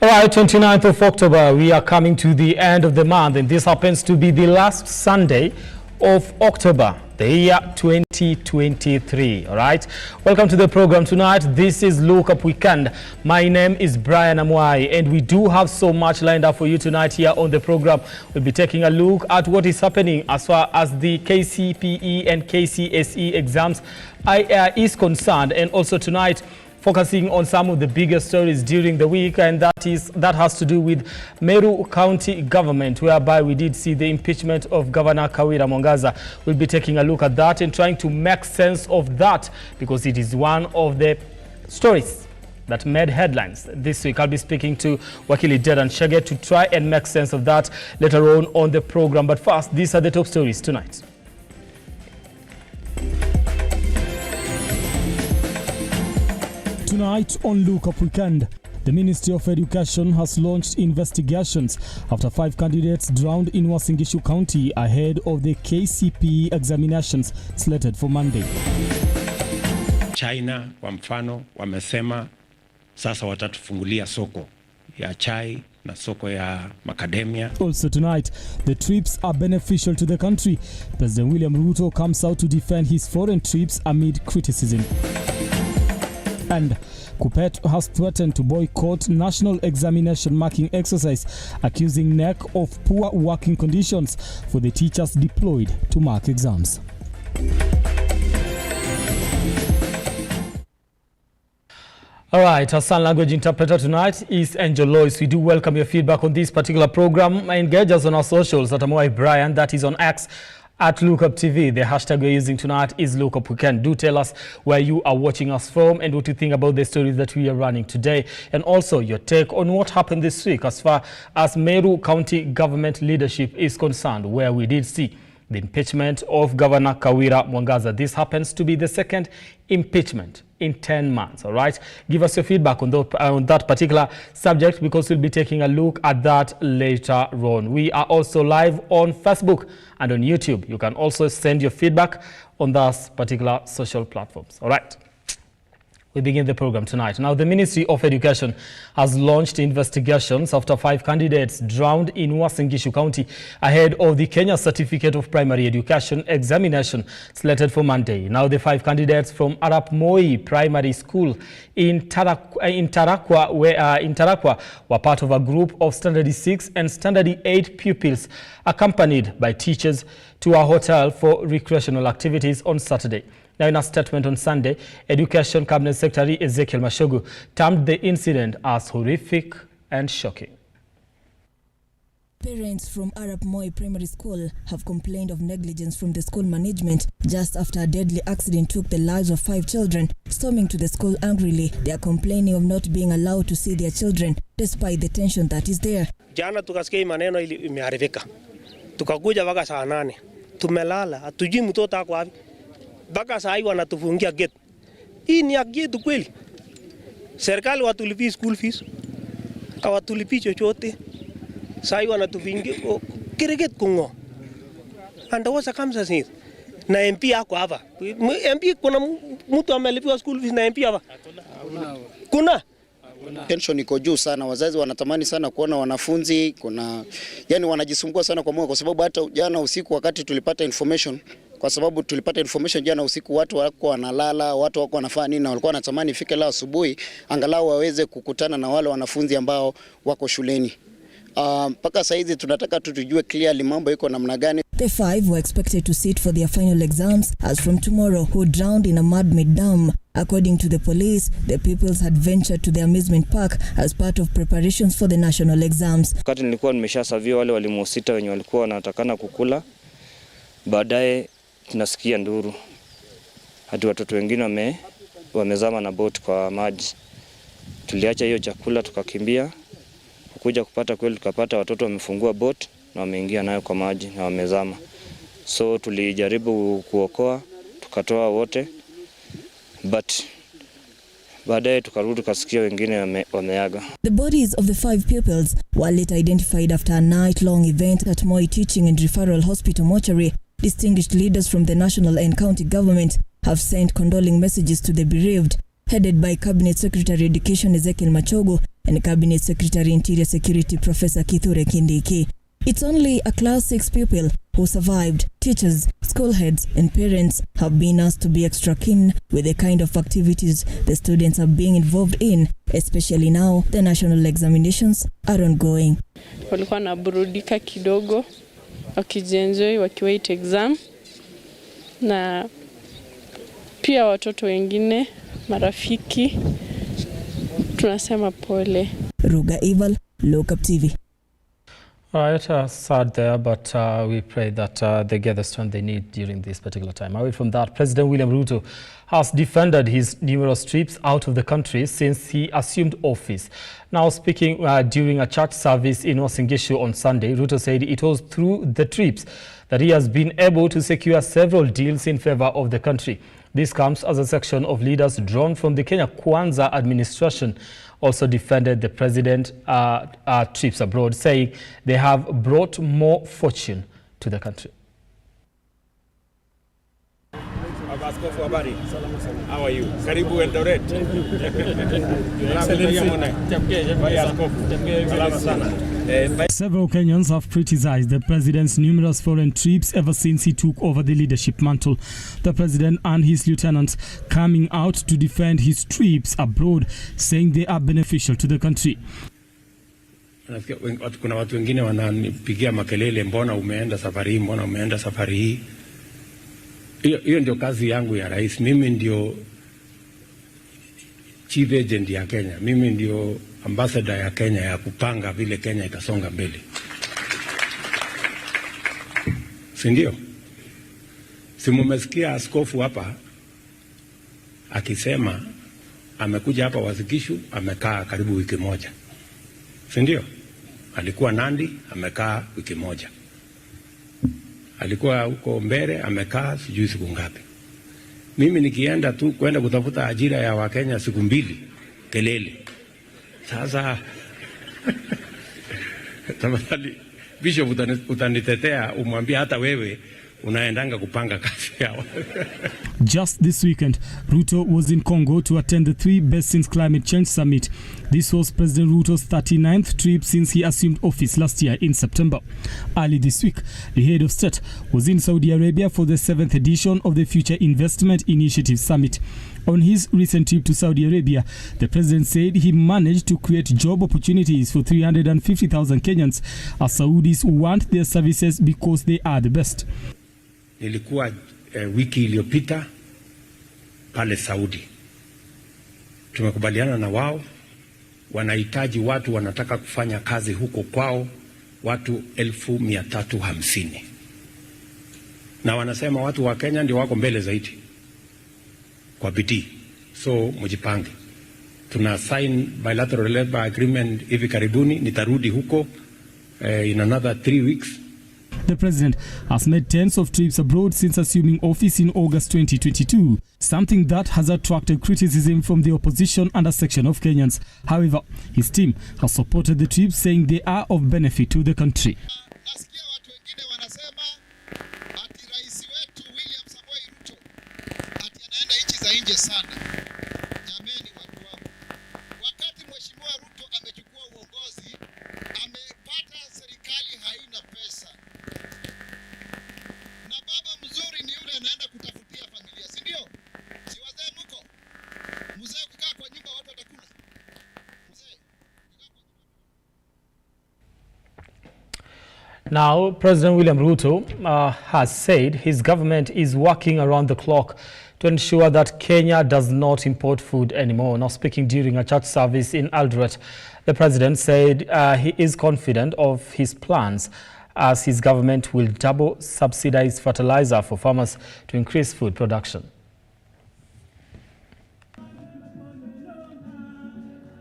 All right, 29th of October, we are coming to the end of the month, and this happens to be the last Sunday of October, the year 2023. All right, welcome to the program tonight. This is Lookup Weekend. My name is Brian Amwai, and we do have so much lined up for you tonight here on the program. We'll be taking a look at what is happening as far as the KCPE and KCSE exams is concerned, and also tonight focusing on some of the biggest stories during the week, and that has to do with Meru County government, whereby we did see the impeachment of Governor Kawira Mwangaza. We'll be taking a look at that and trying to make sense of that, because it is one of the stories that made headlines this week. I'll be speaking to Wakili Dedan Shege to try and make sense of that later on the program. But first, these are the top stories tonight. Tonight on Lookup Weekend, the Ministry of Education has launched investigations after 5 candidates drowned in Uasin Gishu County ahead of the KCPE examinations slated for Monday. China kwa mfano wamesema sasa watatufungulia soko ya chai na soko ya macadamia. Also tonight, the trips are beneficial to the country. President William RUTO comes out to defend his foreign trips amid criticism. And Kuppet has threatened to boycott national examination marking exercise, accusing NEC of poor working conditions for the teachers deployed to mark exams. All right, our sign language interpreter tonight is Angel Lois. We do welcome your feedback on this particular program. Engage us on our socials at Amwai Brian, that is on X, at Lookuptv. The hashtag we're using tonight is Lookup Weekend. Do tell us where you are watching us from and what you think about the stories that we are running today. And also your take on what happened this week as far as Meru County government leadership is concerned, where we did see the impeachment of Governor Kawira Mwangaza. This happens to be the second impeachment in 10 months. All right, give us your feedback on that particular subject, because we'll be taking a look at that later on. We are also live on Facebook and on YouTube. You can also send your feedback on those particular social platforms. All right, we begin the program tonight. Now, the Ministry of Education has launched investigations after 5 candidates drowned in Uasin Gishu County ahead of the Kenya Certificate of Primary Education examination slated for Monday. Now, the 5 candidates from Arap Moi Primary School in Tarakwa were part of a group of Standard 6 and Standard 8 pupils accompanied by teachers to a hotel for recreational activities on Saturday. Now, in a statement on Sunday, Education Cabinet Secretary Ezekiel Mashogu termed the incident as horrific and shocking. Parents from Arap Moi Primary School have complained of negligence from the school management just after a deadly accident took the lives of 5 children. Storming to the school angrily, they are complaining of not being allowed to see their children despite the tension that is there. Jana tukasikia maneno ili imeharibika. Tukakuja mpaka saa 8. Tumelala, hatujui mtoto ako wapi. Baka saa hii wanatufungia gate. Hii ni gate kweli? Serikali watulipi school fees. Hawatulipi chochote. Saa hii wanatufungia kile gate kungo. And there was a circumstance. Na MP ako hapa. MP kuna mtu amelipiwa school fees na MP hapa? Kuna? Tension iko juu sana. Wazazi wanatamani sana kuona wanafunzi, yani wanajisumbua sana kwa moyo, kwa sababu hata jana usiku wakati tulipata information jana usiku, watu wako wanalala, watu wako wanafanya nini, na walikuwa wanatamani ifike leo asubuhi angalau waweze kukutana na wale wanafunzi ambao wako shuleni. Mpaka saa hizi tunataka tujue clearly mambo iko namna gani. The 5 were expected to sit for their final exams as from tomorrow, who drowned in a mud-made dam. According to the police, the pupils had ventured to the amusement park as part of preparations for the national exams. Wakati nilikuwa nimeshasavia wale walimu 6 wenye walikuwa wanatakana kukula, baadaye tunasikia nduru hadi watoto wengine wamezama na boat kwa maji. Tuliacha hiyo chakula tukakimbia, kuja kupata kweli tukapata watoto wamefungua boat na wameingia nayo kwa maji na wamezama. So tulijaribu kuokoa, tukatoa wote, but baadaye tukarudi tukasikia wengine wameaga. The bodies of the 5 pupils were later identified after a night-long event at Moi Teaching and Referral Hospital mortuary. Distinguished leaders from the national and county government have sent condoling messages to the bereaved, headed by Cabinet Secretary Education Ezekiel Machogu and Cabinet Secretary Interior Security Professor Kithure Kindiki. It's only a Class 6 pupil who survived. Teachers, school heads and parents have been asked to be extra keen with the kind of activities the students are being involved in, especially now the national examinations are ongoing. Walikuwa na burudika kidogo, wakijienjoy wakiwait exam, na pia watoto wengine, marafiki, tunasema pole. Ruga Eval, Lookuptv. All right, sad there, but we pray that they get the strength they need during this particular time. Away from that, President William Ruto has defended his numerous trips out of the country since he assumed office. Now, speaking during a church service in Uasin Gishu on Sunday, Ruto said it was through the trips that he has been able to secure several deals in favor of the country. This comes as a section of leaders drawn from the Kenya Kwanza administration also defended the president's trips abroad, saying they have brought more fortune to the country. How are you? Karibu Eldoret. Several Kenyans have criticized the president's numerous foreign trips ever since he took over the leadership mantle. The president and his lieutenants coming out to defend his trips abroad, saying they are beneficial to the country. Kuna watu wengine wananipigia makelele, mbona umeenda safari hii, mbona umeenda safari hii. Hiyo ndio kazi yangu ya rais. Mimi ndio chief agent ya Kenya. Mimi ndio ambassador ya Kenya ya kupanga vile Kenya itasonga mbele. Si ndio? Si mumesikia askofu hapa akisema amekuja hapa Uasin Gishu, amekaa karibu wiki moja. Si ndio? Alikuwa Nandi, amekaa wiki moja. Alikuwa huko Mbere, amekaa sijui siku ngapi. Mimi nikienda tu kwenda kutafuta ajira ya Wakenya siku 2, kelele. Sasa tafadhali Bishop utanitetea, umwambie hata wewe unaendanga kupanga kazi yao. Just this weekend, Ruto was in Congo to attend the 3 Basins Climate Change Summit. This was President Ruto's 39th trip since he assumed office last year in September. Early this week, the head of state was in Saudi Arabia for the 7th edition of the Future Investment Initiative Summit. On his recent trip to Saudi Arabia, the president said he managed to create job opportunities for 350,000 Kenyans as Saudis want their services because they are the best. Nilikuwa wiki iliyopita pale Saudi. Tumekubaliana na wao, wanahitaji watu wanataka kufanya kazi huko kwao, watu 1,350. Na wanasema watu wa Kenya ndio wako mbele zaidi kwa bidii. So mjipange. Tuna sign bilateral labor agreement hivi karibuni, nitarudi huko in another 3 weeks. The president has made tens of trips abroad since assuming office in August 2022, something that has attracted criticism from the opposition and a section of Kenyans. However, his team has supported the trips, saying they are of benefit to the country. Nasikia watu wengine wanasema ati rais wetu William Samoei Ruto ati anaenda nchi za nje sana. Jameni watu wangu, wakati mheshimiwa Ruto amechukua uongozi, amepata serikali haina pesa. Na baba mzuri ni yule anaenda kutafutia familia, si ndio? Si wazee mko? Mzee kukaa kwa nyumba watu watakula. Mzee. Now, President William Ruto has said his government is working around the clock to ensure that Kenya does not import food anymore. Now, speaking during a church service in Eldoret, the president said he is confident of his plans as his government will double subsidize fertilizer for farmers to increase food production.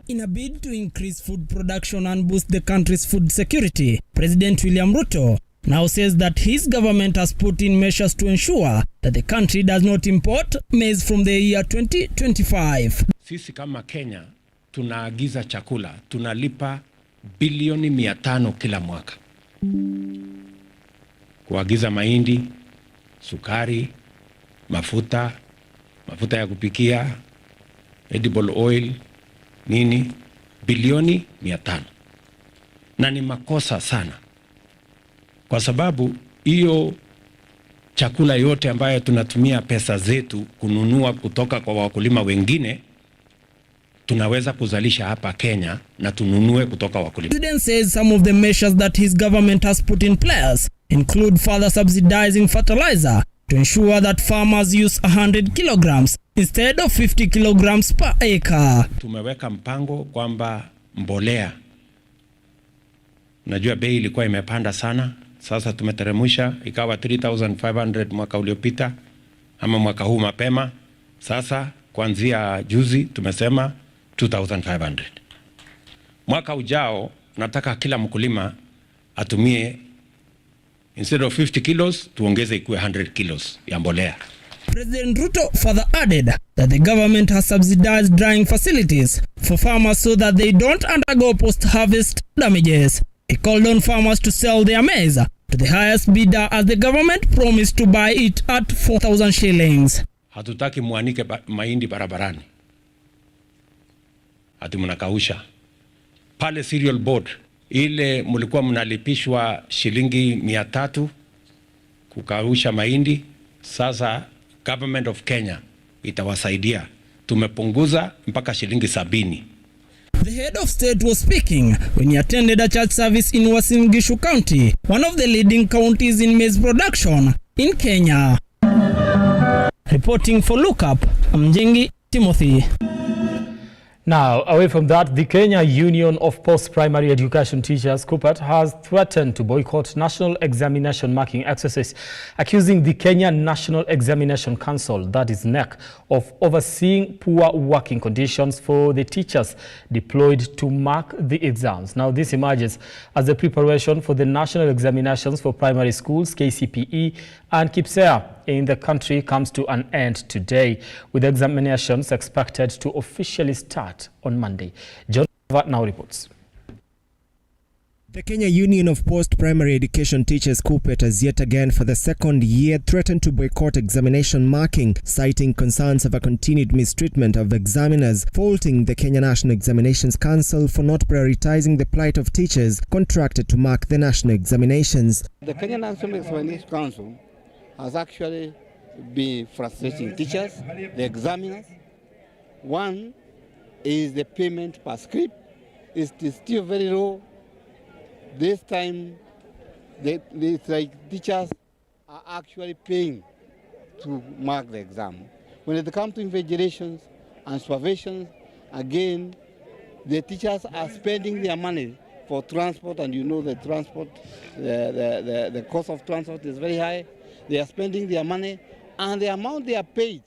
In a bid to increase food production and boost the country's food security, President William Ruto now says that his government has put in measures to ensure that the country does not import maize from the year 2025. Sisi kama Kenya tunaagiza chakula, tunalipa bilioni 500 kila mwaka. Kuagiza mahindi, sukari, mafuta ya kupikia, edible oil, nini, bilioni 500, na ni makosa sana, kwa sababu hiyo chakula yote ambayo tunatumia pesa zetu kununua kutoka kwa wakulima wengine tunaweza kuzalisha hapa Kenya na tununue kutoka wakulima. The president says some of the measures that his government has put in place include further subsidizing fertilizer to ensure that farmers use 100 kilograms instead of 50 kilograms per acre. Tumeweka mpango kwamba mbolea, najua bei ilikuwa imepanda sana, sasa tumeteremsha ikawa 3500 mwaka uliopita ama mwaka huu mapema. Sasa kuanzia juzi tumesema 2500. Mwaka ujao nataka kila mkulima atumie instead of 50 kilos tuongeze ikuwe 100 kilos ya mbolea. President Ruto further added that the government has subsidized drying facilities for farmers so that they don't undergo post-harvest damages. He called on farmers to sell their maize to the highest bidder as the government promised to buy it at 4,000 shillings. Hatutaki muanike mahindi barabarani, ati mnakausha. Pale cereal board ile mlikuwa mnalipishwa shilingi 300 kukausha mahindi, sasa government of Kenya itawasaidia, tumepunguza mpaka shilingi 70. The head of state was speaking when he attended a church service in Uasin Gishu County, one of the leading counties in maize production in Kenya. Reporting for Lookup, I'm Jengi Timothy. Now, away from that, the Kenya Union of Post-Primary Education Teachers, Kuppet, has threatened to boycott national examination marking exercise, accusing the Kenya National Examination Council, that is NEC, of overseeing poor working conditions for the teachers deployed to mark the exams. Now, this emerges as the preparation for the national examinations for primary schools, KCPE and KIPSEA in the country comes to an end today, with examinations expected to officially start on Monday. John now reports. The Kenya Union of Post-Primary Education Teachers, Kuppet, has yet again for the second year threatened to boycott examination marking, citing concerns of a continued mistreatment of examiners, faulting the Kenya National Examinations Council for not prioritizing the plight of teachers contracted to mark the national examinations. The Kenya National Examinations Council has actually been frustrating teachers, the examiners. One is the payment per script. It is still very low. This time, it's like teachers are actually paying to mark the exam. When it comes to invigilations and supervisions, again, the teachers are spending their money for transport, and you know the transport, the cost of transport is very high. They are spending their money, and the amount they are paid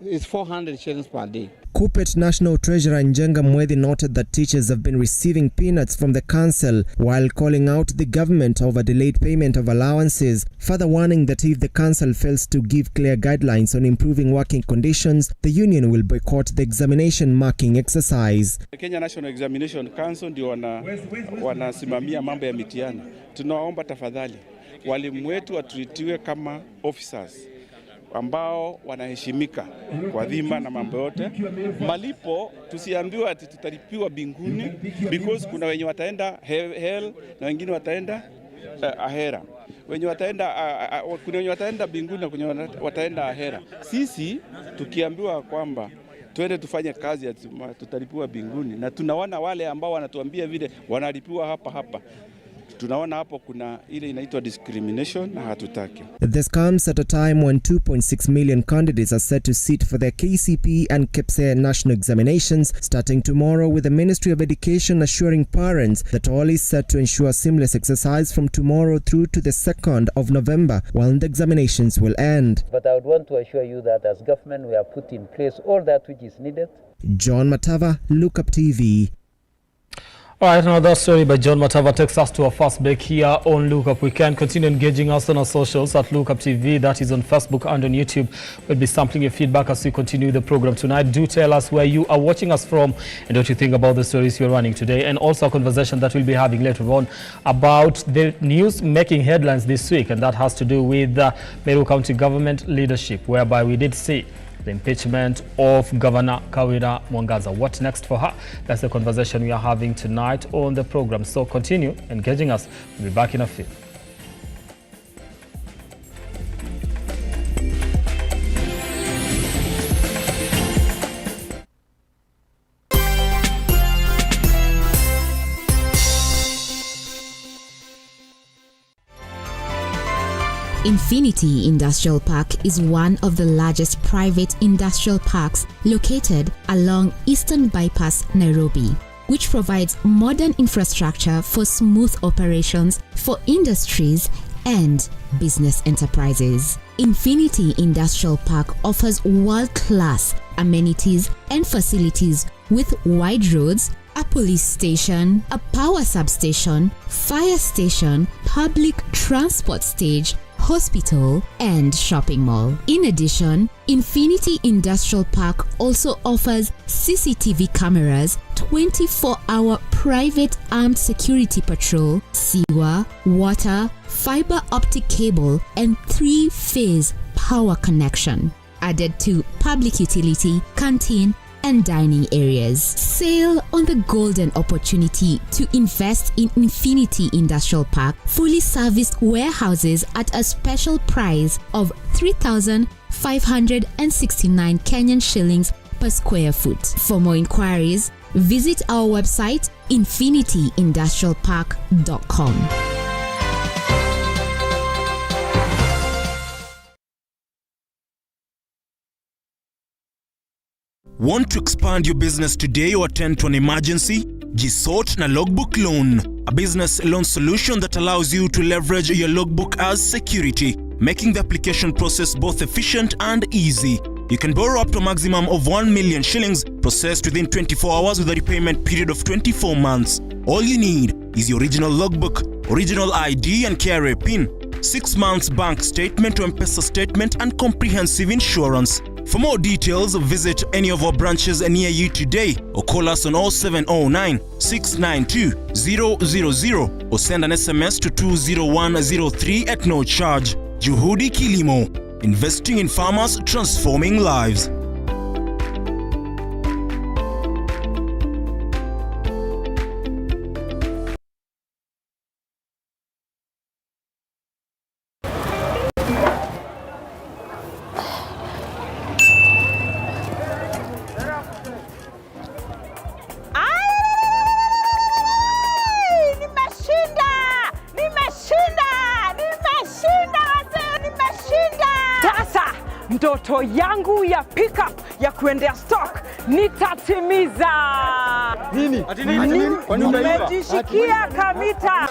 is 400 shillings per day. Kuppet National Treasurer Njenga Mwedhi noted that teachers have been receiving peanuts from the council, while calling out the government over delayed payment of allowances, further warning that if the council fails to give clear guidelines on improving working conditions, the union will boycott the examination marking exercise. The Kenya National Examination Council ndio wanasimamia mambo ya mitihani. Tunaomba tafadhali walimu wetu watritiwe kama officers ambao wanaheshimika kwa dhima na mambo yote. Malipo tusiambiwa ati tutalipiwa binguni, because kuna wenye wataenda hell na wengine wataenda ahera. Wenye wataenda kuna wenye wataenda binguni na kuna wataenda ahera. Sisi tukiambiwa kwamba twende tufanye kazi ya tutalipiwa binguni, na tunaona wale ambao wanatuambia vile wanalipiwa hapa. Tunaona hapo kuna ile inaitwa discrimination na hatutaki. This comes at a time when 2.6 million candidates are set to sit for their KCPE and KIPSEA national examinations starting tomorrow, with the Ministry of Education assuring parents that all is set to ensure seamless exercise from tomorrow through to the 2nd of November, when the examinations will end. But I would want to assure you that as government we have put in place all that which is needed. John Matava, Lookuptv. All right, another story by John Matava takes us to our first break here on Lookup. We can continue engaging us on our socials at Lookuptv, that is on Facebook and on YouTube. We'll be sampling your feedback as we continue the program tonight. Do tell us where you are watching us from and what you think about the stories you're running today, and also a conversation that we'll be having later on about the news making headlines this week, and that has to do with Meru County government leadership, whereby we did see the impeachment of Governor Kawira Mwangaza. What next for her? That's the conversation we are having tonight on the program. So continue engaging us. We'll be back in a few. Infinity Industrial Park is one of the largest private industrial parks located along Eastern Bypass, Nairobi, which provides modern infrastructure for smooth operations for industries and business enterprises. Infinity Industrial Park offers world-class amenities and facilities with wide roads, a police station, a power substation, fire station, public transport stage, hospital, and shopping mall. In addition, Infinity Industrial Park also offers CCTV cameras, 24-hour private armed security patrol, sewer, water, fiber optic cable, and 3-phase power connection, added to public utility, canteen, and dining areas. Sail on the golden opportunity to invest in Infinity Industrial Park fully serviced warehouses at a special price of 3,569 Kenyan shillings per square foot. For more inquiries, visit our website infinityindustrialpark.com. Want to expand your business today or attend to an emergency? Gisort na Logbook Loan, a business loan solution that allows you to leverage your logbook as security, making the application process both efficient and easy. You can borrow up to a maximum of 1 million shillings, processed within 24 hours with a repayment period of 24 months. All you need is your original logbook, original ID and KRA PIN, 6 months bank statement or M-Pesa statement, and comprehensive insurance. For more details, visit any of our branches near you today or call us on 0709 692 000 or send an SMS to 20103 at no charge. Juhudi Kilimo, investing in farmers, transforming lives. Ndoto yangu ya pickup ya kuendea stock nitatimiza. Nini? Nimejishikia kamita.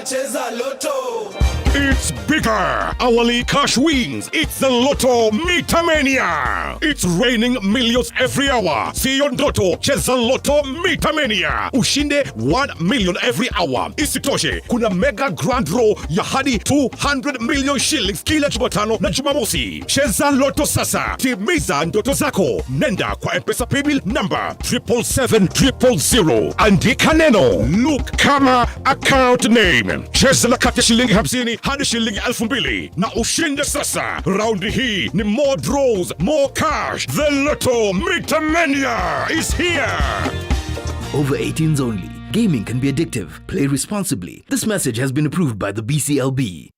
Cheza Loto. It's bigger. Hourly cash wins. It's the Lotto Mita Mania. It's raining millions every hour. See your Lotto. Cheza Lotto Mita Mania. Ushinde 1 million every hour. Isitoshe, kuna mega grand draw ya hadi 200 million shillings kila Jumatano na Jumamosi. Cheza Lotto sasa. Timiza ndoto zako. Nenda kwa M-Pesa paybill number 77700. Andika neno Look kama account name. Cheza na kati shilingi 50 hadi shilingi 2,000 na ushinde sasa. Raundi hii ni more draws, more cash. The Lotto Mita Mania is here. Over 18s only. Gaming can be addictive. Play responsibly. This message has been approved by the BCLB.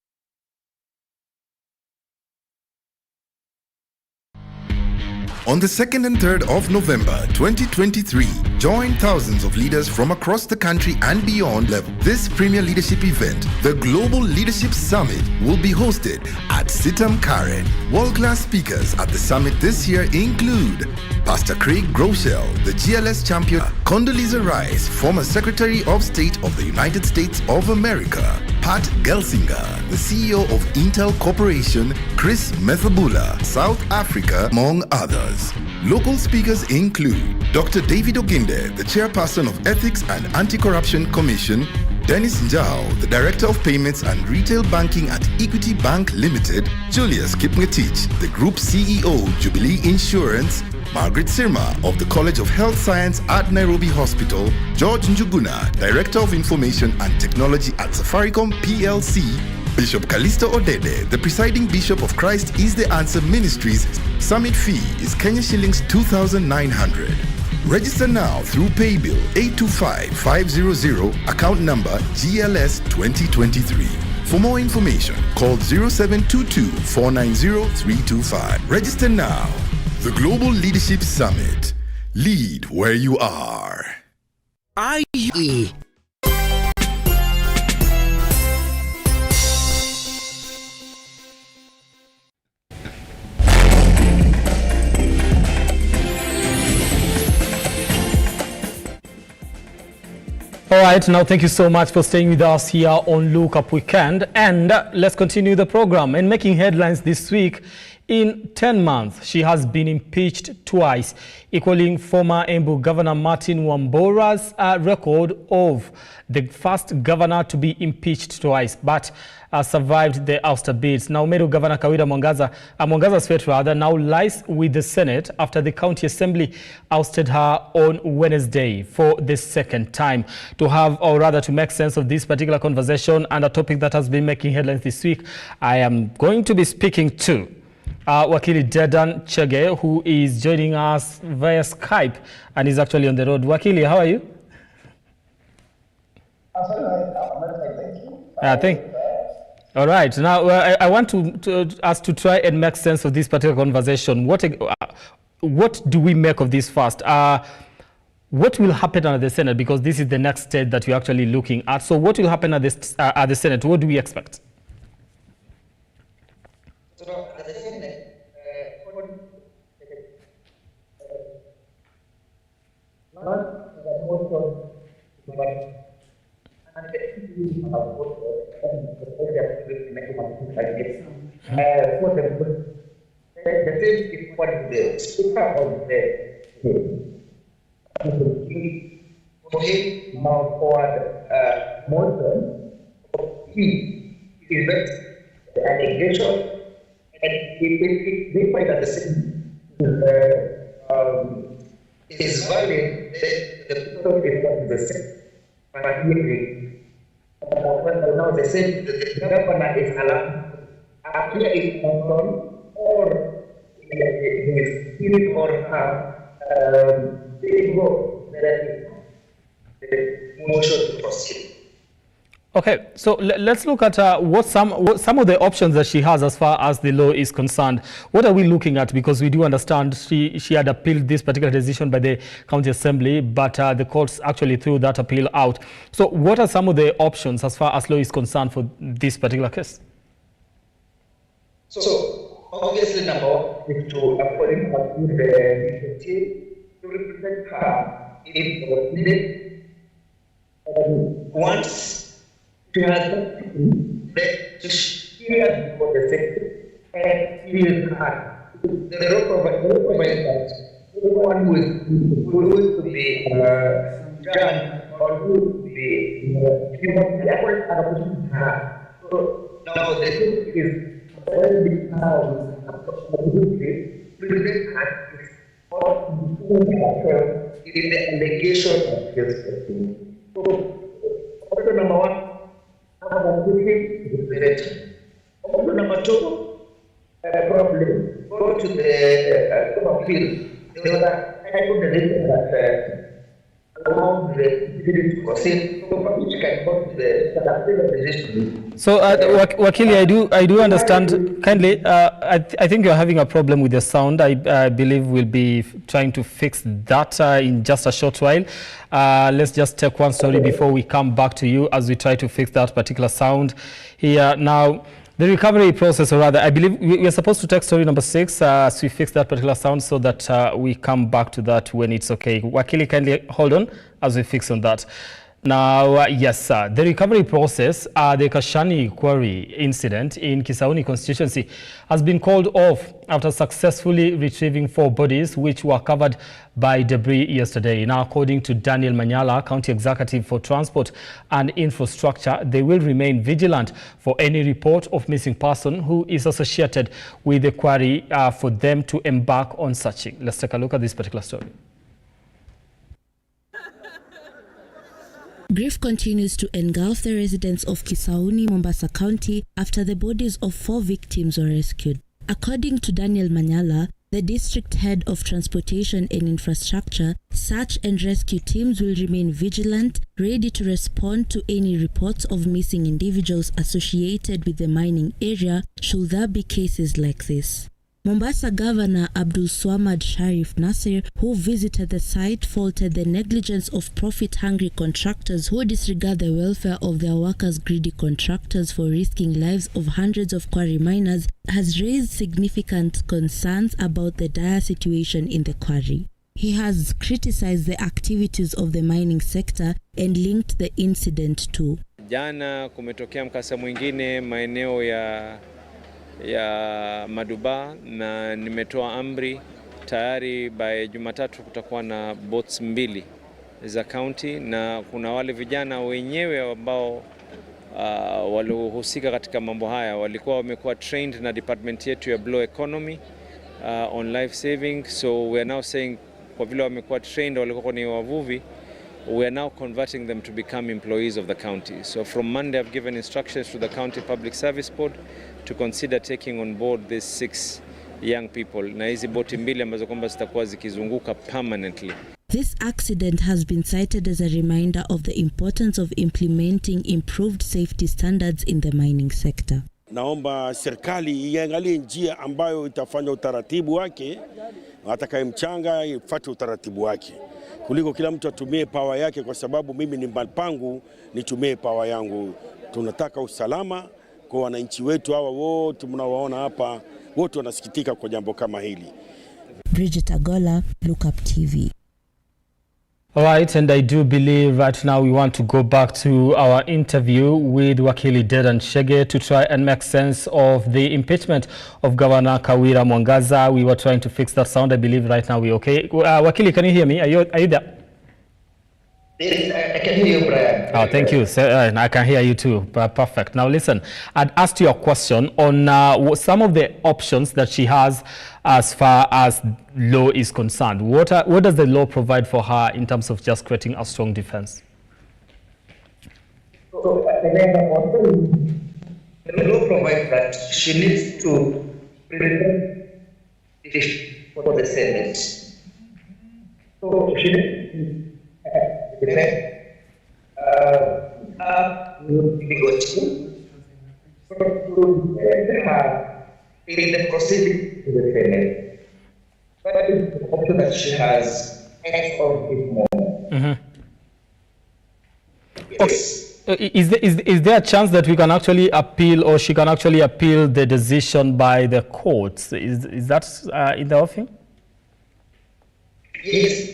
On the 2nd and 3rd of November 2023, join thousands of leaders from across the country and beyond level. This premier leadership event, the Global Leadership Summit, will be hosted at Sitam Karen. World-class speakers at the summit this year include Pastor Craig Groeschel, the GLS champion, Condoleezza Rice, former Secretary of State of the United States of America, Pat Gelsinger, the CEO of Intel Corporation, Chris Methabula, South Africa, among others. Local speakers include Dr. David Oginde, the Chairperson of Ethics and Anti-Corruption Commission, Dennis Njao, the Director of Payments and Retail Banking at Equity Bank Limited, Julius Kipngetich, the Group CEO, Jubilee Insurance, Margaret Sirma of the College of Health Science at Nairobi Hospital, George Njuguna, Director of Information and Technology at Safaricom PLC, Bishop Callisto Odede, the presiding Bishop of Christ is the Answer Ministries summit fee is Kenya shillings 2,900. Register now through paybill 825-500, account number GLS 2023. For more information, call 0722-490-325. Register now. The Global Leadership Summit. Lead where you are. IE. All right, now thank you so much for staying with us here on Look Up Weekend. And let's continue the program. And making headlines this week, in 10 months, she has been impeached twice, equaling former Embu Governor Martin Wambora's record of the first governor to be impeached twice, but survived the ouster bids. Now, Meru Governor Kawira Mwangaza's fate now lies with the Senate after the County Assembly ousted her on Wednesday for the second time. To make sense of this particular conversation and a topic that has been making headlines this week, I am going to be speaking to Wakili Dedan Chege, who is joining us via Skype and is actually on the road. Wakili, how are you? All right. Now, I want us to try and make sense of this particular conversation. What do we make of this first? What will happen at the Senate? Because this is the next stage that we're actually looking at. So what will happen at the Senate? What do we expect? So at the Senate, is valid, the people is the same. Now the same, the governor is allowed to appear in person or his spirit or her the motion to proceed. Okay, so let's look at what some of the options that she has as far as the law is concerned. What are we looking at? Because we do understand she had appealed this particular decision by the County Assembly, but the courts actually threw that appeal out. So what are some of the options as far as law is concerned for this particular case? So obviously, number one is to appoint her to the team to represent her if needed. Once she has to share before the sector and feel hard. The law provides that anyone who is to be judged or who to be So now the thing is already now present as in the allegation of this. So option number one, option number two, problem. Go to the appeal. There was a type of decision that allowed the city to proceed, which can go to the appeal decision. So, Wakili, I do understand. Kindly, I think you're having a problem with the sound. I believe we'll be trying to fix that in just a short while. Let's just take one story before we come back to you as we try to fix that particular sound here. Now, the recovery process, or rather, I believe we're supposed to take story number 6 as we fix that particular sound so that we come back to that when it's okay. Wakili, kindly hold on as we fix on that. Now, yes, the recovery process, the Kashani quarry incident in Kisauni constituency has been called off after successfully retrieving 4 bodies which were covered by debris yesterday. Now, according to Daniel Manyala, County Executive for Transport and Infrastructure, they will remain vigilant for any report of missing person who is associated with the quarry for them to embark on searching. Let's take a look at this particular story. Grief continues to engulf the residents of Kisauni, Mombasa County after the bodies of 4 victims were rescued. According to Daniel Manyala, the district head of transportation and infrastructure, search and rescue teams will remain vigilant, ready to respond to any reports of missing individuals associated with the mining area should there be cases like this. Mombasa Governor Abdul Swamad Sharif Nasir, who visited the site, faulted the negligence of profit-hungry contractors who disregard the welfare of their workers. Greedy contractors for risking lives of hundreds of quarry miners has raised significant concerns about the dire situation in the quarry. He has criticized the activities of the mining sector and linked the incident to jana kumetokea mkasa mwingine maeneo ya Maduba, na nimetoa amri tayari by Jumatatu kutakuwa na boats 2 za county, na kuna wale vijana wenyewe ambao waliohusika katika mambo haya walikuwa wamekuwa trained na department yetu ya Blue Economy on life saving. So we are now saying kwa vile wamekuwa trained, walikuwa ni wavuvi, we are now converting them to become employees of the county. So from Monday I've given instructions to the County Public Service Board to consider taking on board these 6 young people. Na hizi boti 2 ambazo kwamba zitakuwa zikizunguka permanently. This accident has been cited as a reminder of the importance of implementing improved safety standards in the mining sector. Naomba serikali iangalie njia ambayo itafanya utaratibu wake, atakayemchanga ifuate utaratibu wake, kuliko kila mtu atumie power yake, kwa sababu mimi ni mpangu nitumie power yangu. Tunataka usalama kwa wananchi wetu hawa wote mnaowaona hapa, wote wanasikitika kwa jambo kama hili. Bridget Agola, Lookuptv. All right, and I do believe right now we want to go back to our interview with Wakili Dedan Shege to try and make sense of the impeachment of Governor Kawira Mwangaza. We were trying to fix that sound. I believe right now we're okay. Wakili, can you hear me? Are you there? Yes, I can hear you, Brian. Oh, thank you. I can hear you too. Perfect. Now listen, I'd asked you a question on some of the options that she has as far as law is concerned. What does the law provide for her in terms of just creating a strong defense? So, the law provides that she needs to present for the Senate. So she needs to defend in the proceedings to the Senate. That is the option that she has as of this moment. Yes. Is there a chance that we can actually appeal, or she can actually appeal the decision by the courts? Is that in the offing? Yes,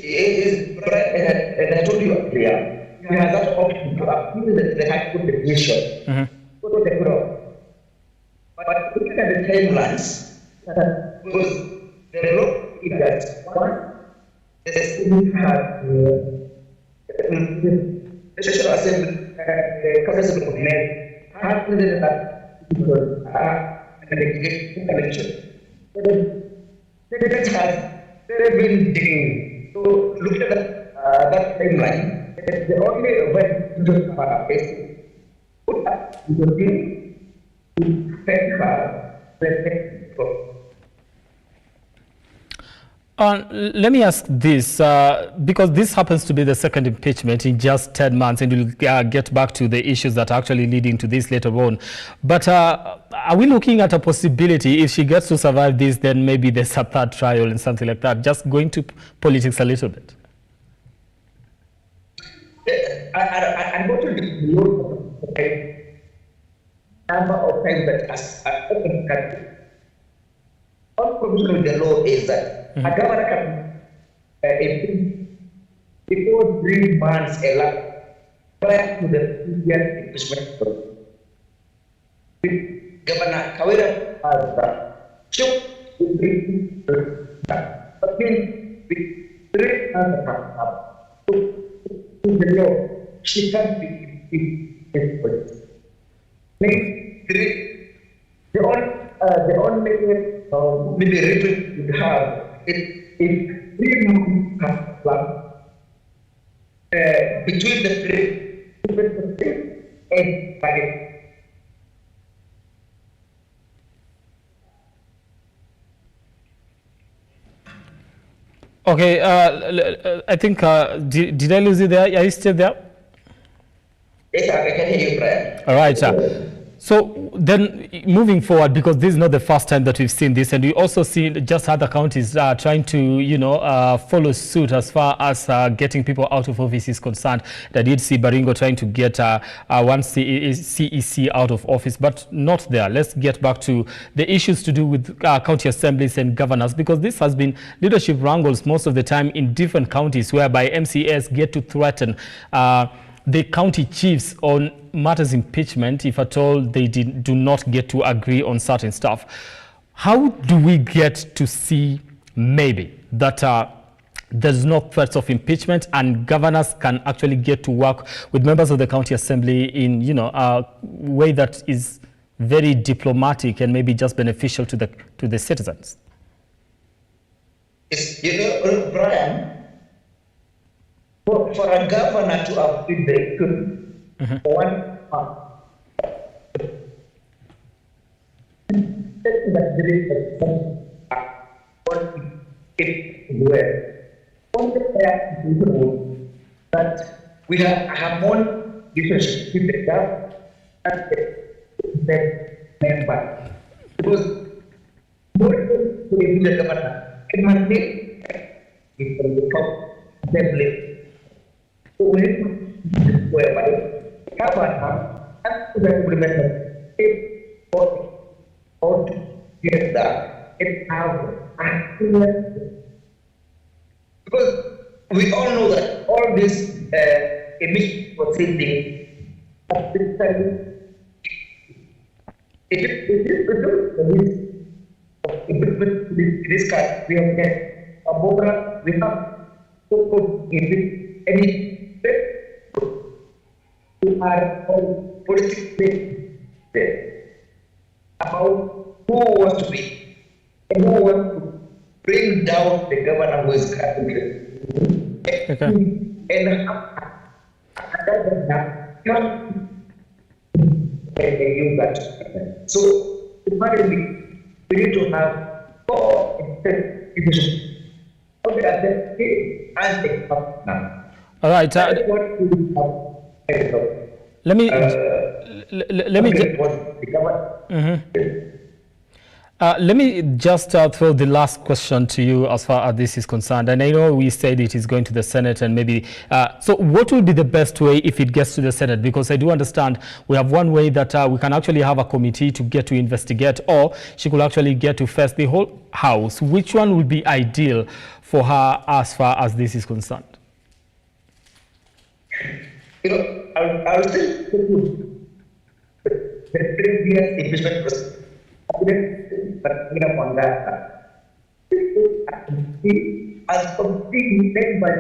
and I told you earlier, you have that option to appeal the High Court decision. Go to the court. But looking at the timelines, because the law is that one, the student has the National Assembly, the Council of Men, has presented that an election. It has been digging. So look at that timeline. The only way to just put up the thing to affect her let me ask this, because this happens to be the second impeachment in just 10 months, and we'll get back to the issues that are actually leading to this later on. But are we looking at a possibility, if she gets to survive this, then maybe there's a third trial and something like that? Just going to politics a little bit. I'm going to look at the number of times that as open country. One provision of the law is that a governor can before 3 months elapsed prior to the previous impeachment process. Governor Kawira has shook but then with 3 months up to the law, she can't be impeached. The only maybe reason we have is if 3 months have passed between the and by Okay, I think, did I lose you there? Are you still there? yes, I can hear you, Brian. All right, so then moving forward, because this is not the first time that we've seen this, and we also see just other counties trying to, follow suit as far as getting people out of office is concerned. I did see Baringo trying to get one CEC out of office, but not there. Let's get back to the issues to do with county assemblies and governors, because this has been leadership wrangles most of the time in different counties, whereby MCAs get to threaten the county chiefs on matters impeachment if at all they do not get to agree on certain stuff. How do we get to see maybe that there's no threats of impeachment and governors can actually get to work with members of the county assembly in a way that is very diplomatic and maybe just beneficial to the citizens? Yes, Brian, for a governor to have been the good for 1 month, that there is what it that we have one relationship with the government and the member, because more the governor can mandate it from the top assembly. So whereby government has to implement it or to get that it have because we all know that all this emission proceeding this case we have a program we have to put in any who are all politically about who wants to be and who wants to bring down the governor who is currently. Okay. And use that. So finally, we need to have four institutions. Okay, and take up now. All right. Let me let me just throw the last question to you as far as this is concerned. And I know we said it is going to the Senate and maybe, so what will be the best way if it gets to the Senate? Because I do understand we have one way that we can actually have a committee to get to investigate, or she could actually get to face the whole House. Which one would be ideal for her as far as this is concerned? I'll still the previous impeachment process. On that, as completed by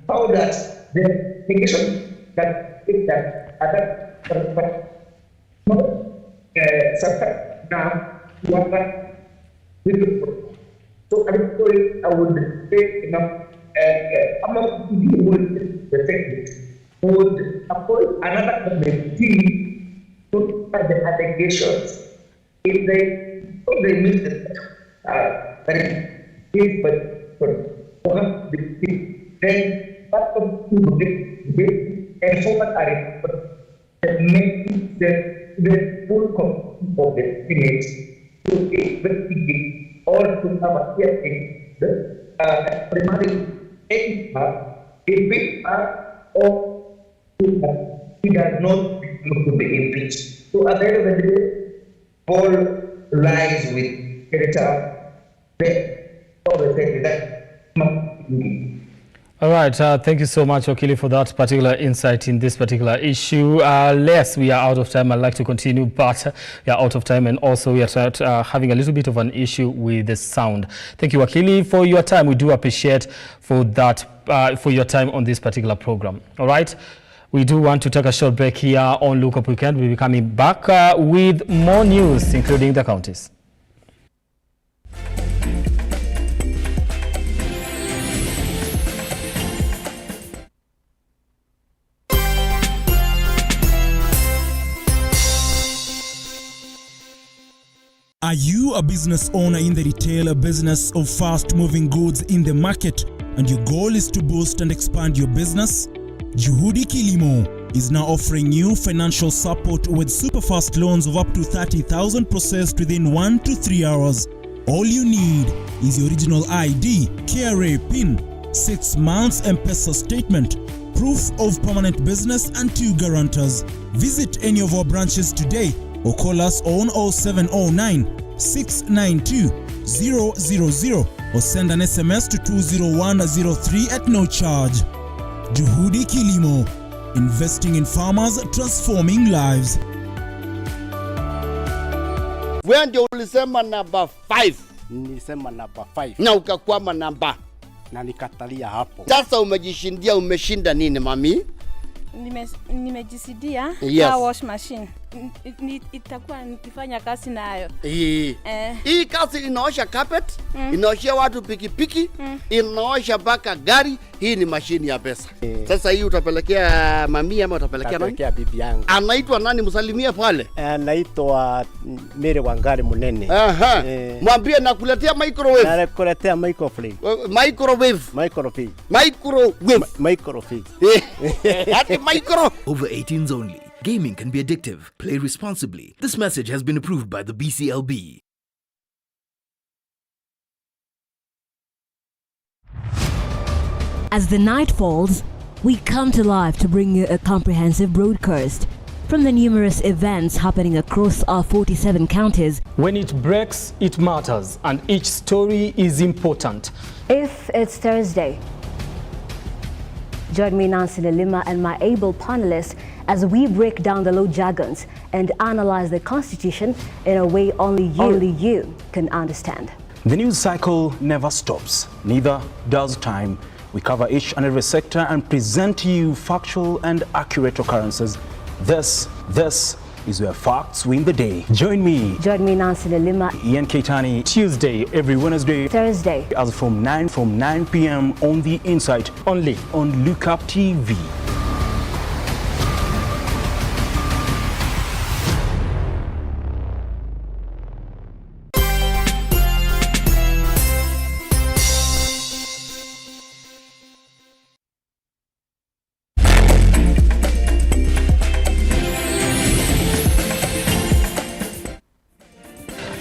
how that the negation that is that other now so I would say among the techniques would appoint another committee to look at the allegations. If they meet the then that committee and forward a report that makes the full committee of the Senate to investigate or to have a hearing the primary if we are or he does not look to be impeached. So at the end of the day, Paul lies with Kerita. All right, thank you so much, Okili, for that particular insight in this particular issue. Les, we are out of time. I'd like to continue, but we are out of time, and also we are having a little bit of an issue with the sound. Thank you, Okili, for your time. We do appreciate for that, for your time on this particular program. All right, we do want to take a short break here on Look Up Weekend. We'll be coming back with more news, including the counties. Are you a business owner in the retail business of fast-moving goods in the market and your goal is to boost and expand your business? Juhudi Kilimo is now offering you financial support with super fast loans of up to 30,000 processed within 1 to 3 hours. All you need is your original ID, KRA PIN, 6 months M-Pesa statement, proof of permanent business and 2 guarantors. Visit any of our branches today or call us on 0709 692 000 or send an SMS to 20103 at no charge. Juhudi Kilimo, investing in farmers, transforming lives. Wewe ndio ulisema number 5. Nilisema number 5. Na ukakwama namba. Na nikatalia hapo. Sasa umejishindia, umeshinda nini mami? Nimejisidia car wash machine. Itakuwa nikifanya kazi nayo. Hii kazi inaosha carpet, inaoshia watu pikipiki, inaosha baka gari. Hii ni mashini ya pesa. Sasa hii utapelekea mami ama utapelekea nani? Utapelekea bibi yangu. Anaitwa nani, msalimie pale? Anaitwa Mere Wangari Munene. Aha. Mwambie nakuletea microwave. Nakuletea microwave. Over 18s only. Gaming can be addictive. Play responsibly. This message has been approved by the BCLB. As the night falls, we come to life to bring you a comprehensive broadcast from the numerous events happening across our 47 counties. When it breaks, it matters, and each story is important. If it's Thursday, join me, Nancy Lima, and my able panelists as we break down the law jargons and analyze the Constitution in a way only you can understand. The news cycle never stops, neither does time. We cover each and every sector and present to you factual and accurate occurrences. This is where facts win the day. Join me, Nancy Lima, Ian Keitani, Tuesday, every Wednesday, Thursday, as from 9 p.m. on The Insight, only on Lookuptv.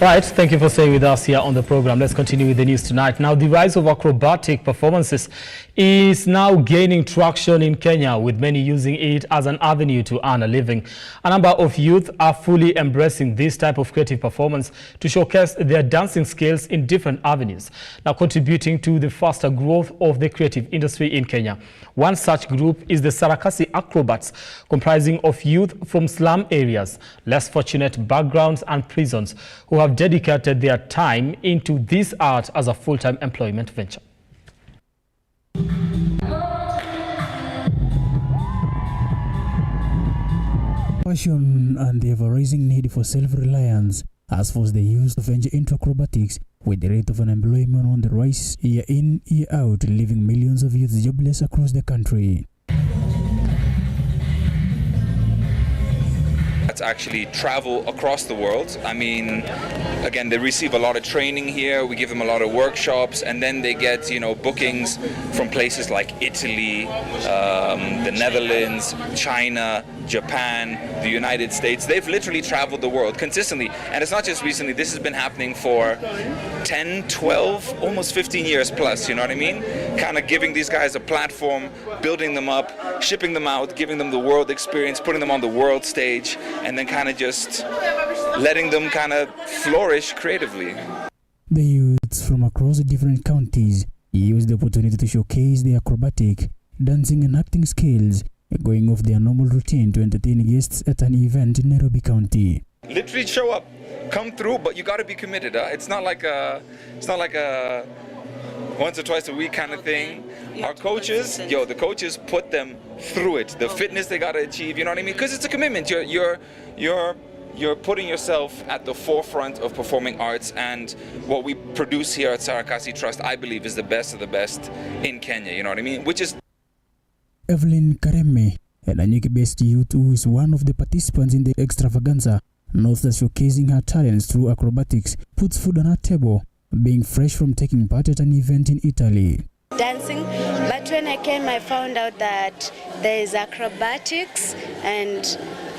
Right, thank you for staying with us here on the program. Let's continue with the news tonight. Now, the rise of acrobatic performances is now gaining traction in Kenya, with many using it as an avenue to earn a living. A number of youth are fully embracing this type of creative performance to showcase their dancing skills in different avenues, now contributing to the faster growth of the creative industry in Kenya. One such group is the Sarakasi Acrobats, comprising of youth from slum areas, less fortunate backgrounds and prisons, who have dedicated their time into this art as a full-time employment venture. Passion and the ever-rising need for self-reliance has forced the youth to venture into acrobatics, with the rate of unemployment on the rise year in, year out, leaving millions of youths jobless across the country. To actually travel across the world. I mean, again, they receive a lot of training here. We give them a lot of workshops, and then they get, bookings from places like Italy, the Netherlands, China, Japan, the United States. They've literally traveled the world consistently, and it's not just recently. This has been happening for 10, 12, almost 15 years plus, you know what I mean? Kind of giving these guys a platform, building them up, shipping them out, giving them the world experience, putting them on the world stage, and then kind of just letting them kind of flourish creatively. The youths from across the different counties use the opportunity to showcase their acrobatic, dancing and acting skills, going off their normal routine to entertain guests at an event in Nairobi County. Literally show up, come through, but you got to be committed. It's not like a once or twice a week kind of thing. Our coaches, the coaches put them through it. The fitness they got to achieve, you know what I mean? Because it's a commitment. You're putting yourself at the forefront of performing arts, and what we produce here at Sarakasi Trust, I believe, is the best of the best in Kenya, you know what I mean? Which is Evelyn Kareme, a Nanyuki-based youth who is one of the participants in the extravaganza, notes that showcasing her talents through acrobatics puts food on her table, being fresh from taking part at an event in Italy. Dancing, but when I came I found out that there is acrobatics and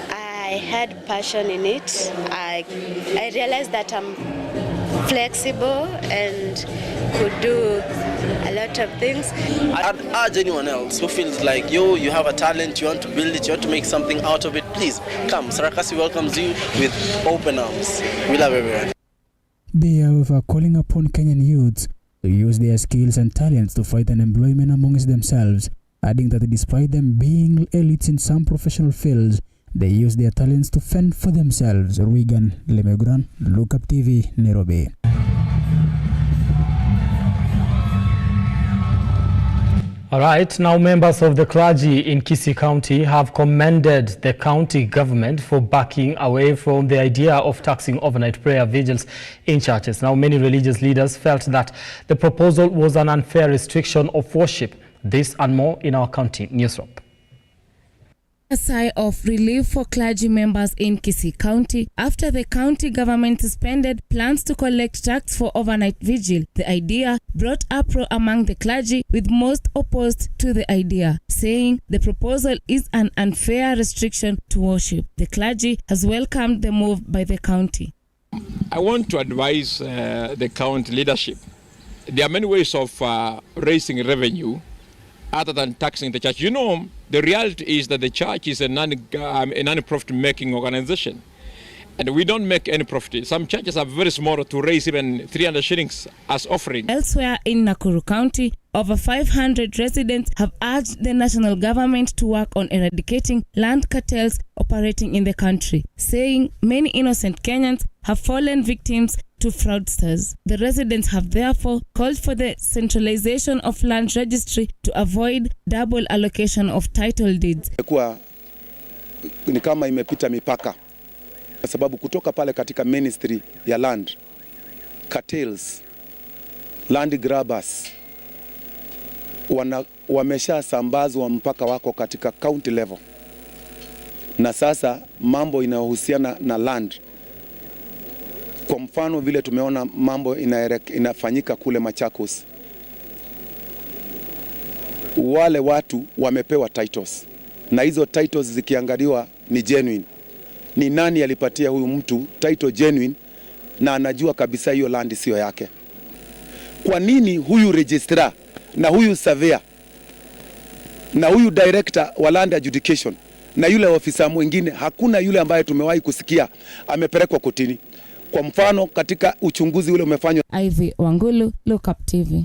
I had passion in it. I realized that I'm flexible and could do a lot of things. I'd urge anyone else who feels like you have a talent, you want to build it, you want to make something out of it, please come. Sarakasi welcomes you with open arms. We love everyone. They are however calling upon Kenyan youths to use their skills and talents to fight unemployment amongst themselves, adding that despite them being elites in some professional fields, they use their talents to fend for themselves. Regan Lemegran, Lookuptv, Nairobi. All right, now members of the clergy in Kisii County have commended the county government for backing away from the idea of taxing overnight prayer vigils in churches. Now, many religious leaders felt that the proposal was an unfair restriction of worship. This and more in our county newsroom. A sigh of relief for clergy members in Kisii County after the county government suspended plans to collect tax for overnight vigil. The idea brought uproar among the clergy, with most opposed to the idea, saying the proposal is an unfair restriction to worship. The clergy has welcomed the move by the county. I want to advise the county leadership. There are many ways of raising revenue other than taxing the church. You know, the reality is that the church is a non-profit making organization. And we don't make any profit. Some churches are very small to raise even 300 shillings as offering. Elsewhere in Nakuru County, over 500 residents have urged the national government to work on eradicating land cartels operating in the country, saying many innocent Kenyans have fallen victims to fraudsters. The residents have therefore called for the centralization of land registry to avoid double allocation of title deeds. Ni kama imepita mipaka, kwa sababu kutoka pale katika ministry ya land, cartels, land grabbers wamesha sambazwa mpaka wako katika county level, na sasa mambo inayohusiana na land, kwa mfano vile tumeona mambo inafanyika kule Machakos, wale watu wamepewa titles na hizo titles zikiangaliwa ni genuine. Ni nani alipatia huyu mtu title genuine na anajua kabisa hiyo land sio yake? Kwa nini huyu registrar na huyu surveyor na huyu director wa land adjudication na yule ofisa mwingine, hakuna yule ambaye tumewahi kusikia amepelekwa kotini? Kwa mfano katika uchunguzi ule umefanywa. Ivy Wangulu, Lookuptv.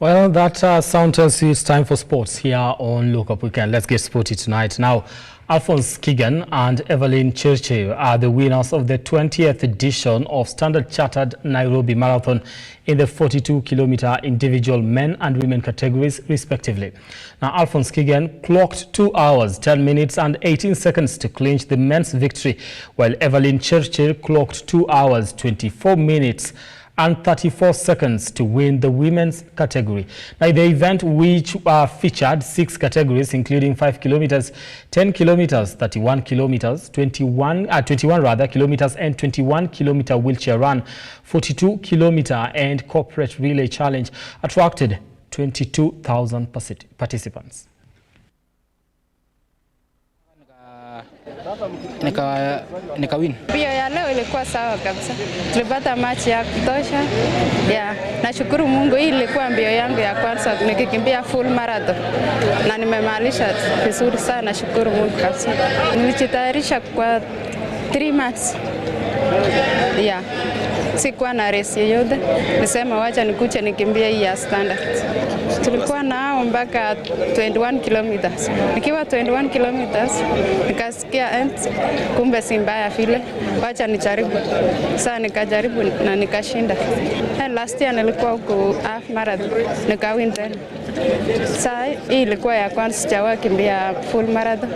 Well, that sound tells you it's time for sports here on Look Up Weekend. Let's get sporty tonight. Now, Alphonse Kigen and Evelyn Churchill are the winners of the 20th edition of Standard Chartered Nairobi Marathon in the 42-kilometer individual men and women categories, respectively. Now, Alphonse Kigen clocked 2 hours, 10 minutes and 18 seconds to clinch the men's victory, while Evelyn Churchill clocked 2 hours, 24 minutes and 34 seconds to win the women's category. Now, the event, which featured 6 categories, including 5 kilometers, 10 kilometers, 31 kilometers, 21 kilometers, and 21 kilometer wheelchair run, 42 kilometer, and corporate relay challenge, attracted 22,000 participants. Nikawin. Mbio ya leo ilikuwa sawa kabisa. Tulipata machi ya kutosha. Nashukuru Mungu, hii ilikuwa mbio yangu ya kwanza nikikimbia full marathon. Na nimemalisha vizuri sana, nashukuru Mungu kabisa. Nilijitayarisha kwa 3 months. Sikuwa na race yoyote. Nisema wacha nikuche nikimbia hii ya standard. Tulikuwa nao mpaka 21 kilometers. Nikiwa 21 kilometers, nikasikia kumbe si mbaya vile. Wacha nijaribu. Sasa nikajaribu na nikashinda. Last year nilikuwa huko half marathon, nikawin tena. Sasa hii ilikuwa ya kwanza sijawahi kimbia full marathon.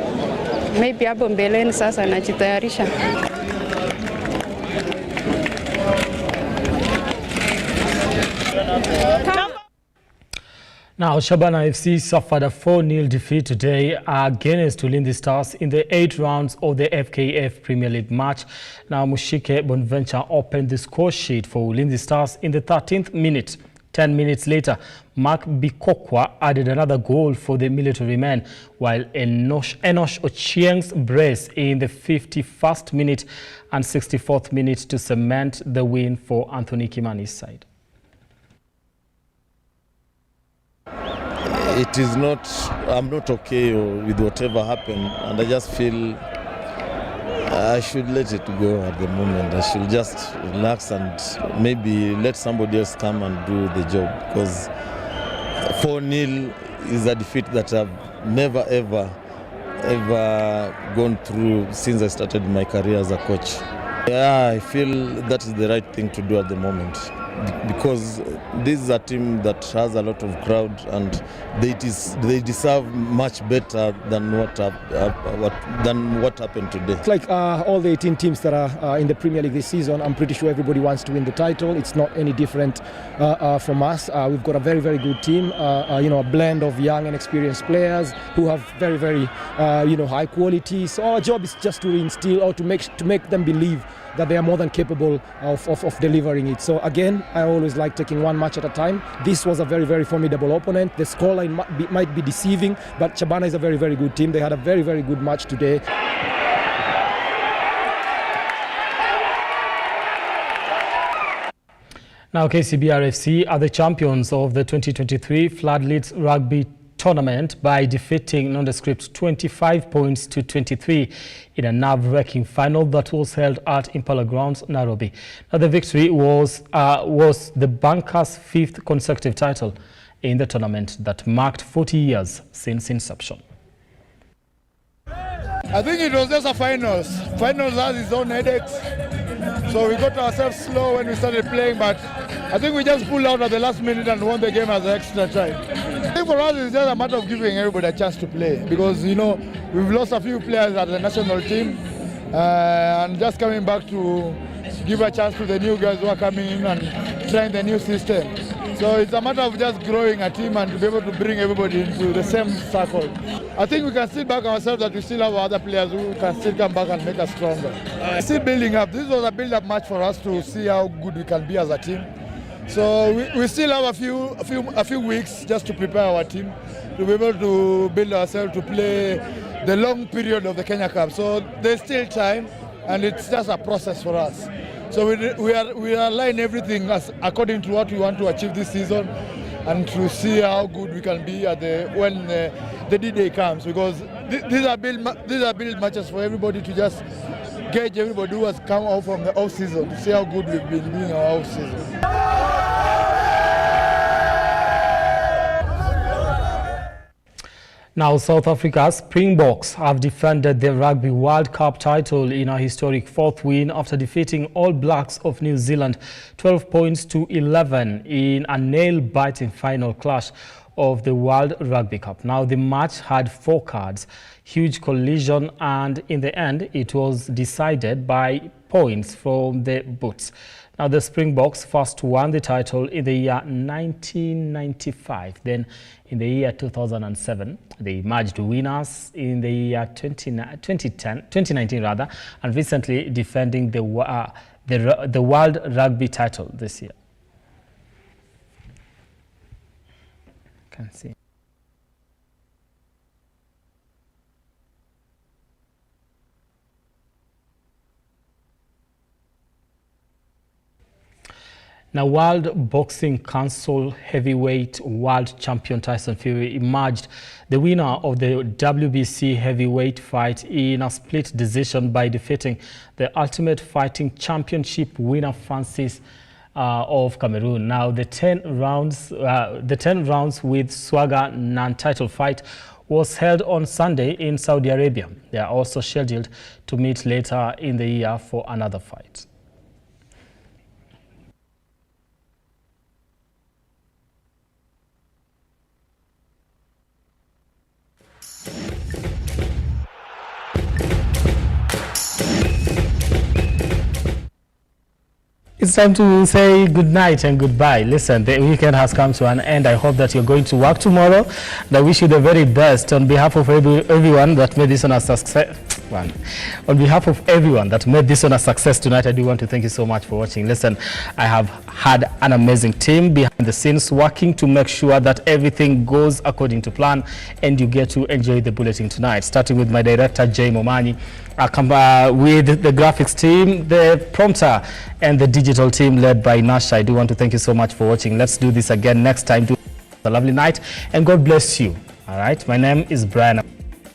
Maybe hapo mbeleni sasa najitayarisha. Now, Shabana FC suffered a 4-0 defeat today against Ulinzi Stars in the 8 rounds of the FKF Premier League match. Now, Mushike Bonaventure opened the score sheet for Ulinzi Stars in the 13th minute. 10 minutes later, Mark Bikokwa added another goal for the military men, while Enosh Ochieng's brace in the 51st minute and 64th minute to cement the win for Anthony Kimani's side. It is not, I'm not okay with whatever happened, and I just feel I should let it go at the moment. I should just relax and maybe let somebody else come and do the job, because 4-0 is a defeat that I've never ever gone through since I started my career as a coach. Yeah, I feel that is the right thing to do at the moment, because this is a team that has a lot of crowd, and they deserve much better than what happened today. It's like all the 18 teams that are in the Premier League this season. I'm pretty sure everybody wants to win the title. It's not any different from us. We've got a very, very good team. A blend of young and experienced players who have very, very high quality. So our job is just to instill or to make them believe that they are more than capable of delivering it. So again, I always like taking one match at a time. This was a very, very formidable opponent. The scoreline might be deceiving, but Shabana is a very, very good team. They had a very, very good match today. Now, KCBRFC are the champions of the 2023 Floodlit Rugby Tournament by defeating Nondescript 25 points to 23 in a nerve-wracking final that was held at Impala Grounds, Nairobi. Now, the victory was the Bankers' 5th consecutive title in the tournament that marked 40 years since inception. I think it was just a finals. Finals has its own headaches. So we got ourselves slow when we started playing, but I think we just pulled out at the last minute and won the game as extra time. I think for us it's just a matter of giving everybody a chance to play, because we've lost a few players at the national team, and just coming back to give a chance to the new guys who are coming in and trying the new system. So it's a matter of just growing a team and to be able to bring everybody into the same circle. I think we can still back ourselves that we still have other players who can still come back and make us stronger. Still building up. This was a build-up match for us to see how good we can be as a team. So we still have a few weeks just to prepare our team to be able to build ourselves to play the long period of the Kenya Cup. So there's still time, and it's just a process for us. So we align everything according to what we want to achieve this season, and to see how good we can be when the D-Day comes, because these are build matches for everybody to just gauge everybody who has come out from the off-season to see how good we've been doing our off-season. Now, South Africa's Springboks have defended the Rugby World Cup title in a historic 4th win after defeating All Blacks of New Zealand 12 points to 11 in a nail-biting final clash of the World Rugby Cup. Now, the match had 4 cards, huge collision, and in the end, it was decided by points from the boots. Now, the Springboks first won the title in the year 1995. Then, in the year 2007, they emerged winners in the year 2019 rather, and recently defending the World Rugby title this year. Can see. Now, World Boxing Council heavyweight world champion Tyson Fury emerged the winner of the WBC heavyweight fight in a split decision by defeating the Ultimate Fighting Championship winner Francis of Cameroon. Now, the 10 rounds with Swagger non-title fight was held on Sunday in Saudi Arabia. They are also scheduled to meet later in the year for another fight. It's time to say good night and goodbye. Listen, the weekend has come to an end. I hope that you're going to work tomorrow. And I wish you the very best on behalf of everyone that made this on a success. On behalf of everyone that made this on a success tonight, I do want to thank you so much for watching. Listen, I have had an amazing team behind the scenes working to make sure that everything goes according to plan and you get to enjoy the bulletin tonight. Starting with my director, Jay Momanyi, with the graphics team, the prompter, and the digital team led by Nasha. I do want to thank you so much for watching. Let's do this again next time. Do a lovely night and God bless you. All right. My name is Brian.